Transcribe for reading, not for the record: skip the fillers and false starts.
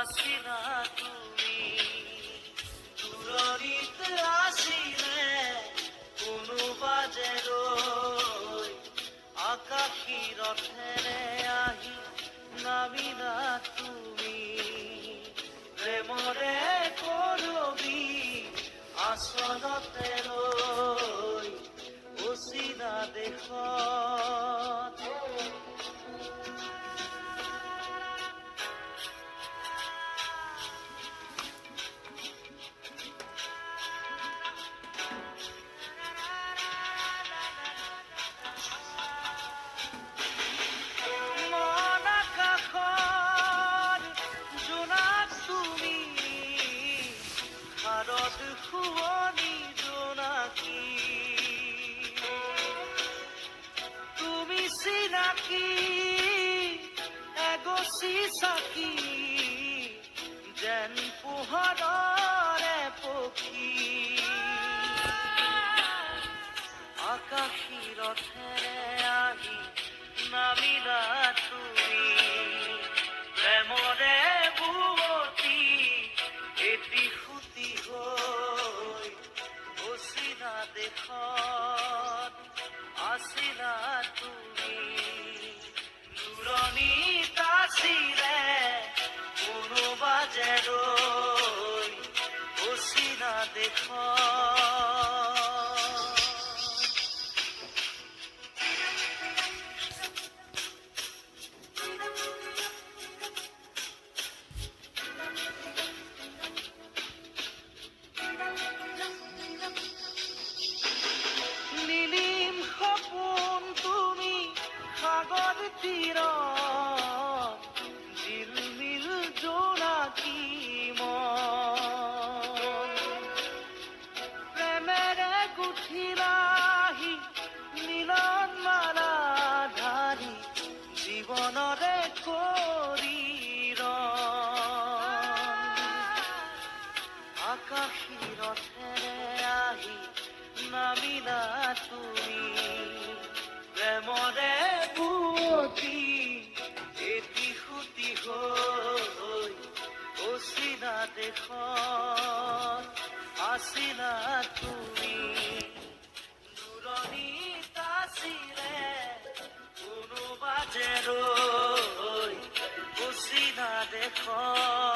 আছিলা তুমি দূৰণিত আছিলে কোনোবা যে ৰৈ আকাশী ৰথেৰে আহি নামিলা তুমি প্ৰেমৰে কৰবি আচলতে ৰৈ অচিনা দেশত শুৱনি জোনাকী তুমি চিনাকি এগছি চাকি যেন পোহৰৰে পক্ষী আকাশী ৰথেৰে আহি নামিলা তুমি প্ৰেমৰে বুৱতী এটি সুতি হৈ অচিনা দেশত আছিলা তুমি দূৰণিত আছিলে কোনোবা যে ৰৈ অচিনা দেশত সাগৰ তীৰত ঝিলমিল জোনাকী মন প্ৰেমেৰে গুঠিলাহি মিলন মালা ধাৰি জীৱনৰে কৰি আকাশী ৰথেৰে আহি নামিলা তুমি প্ৰেমৰে বুৱতী এটি সুতি হৈ অচিনা দেশত আছিলা তুমি দূৰণিত আছিলে কোনোবা যে ৰৈ অচিনা দেশত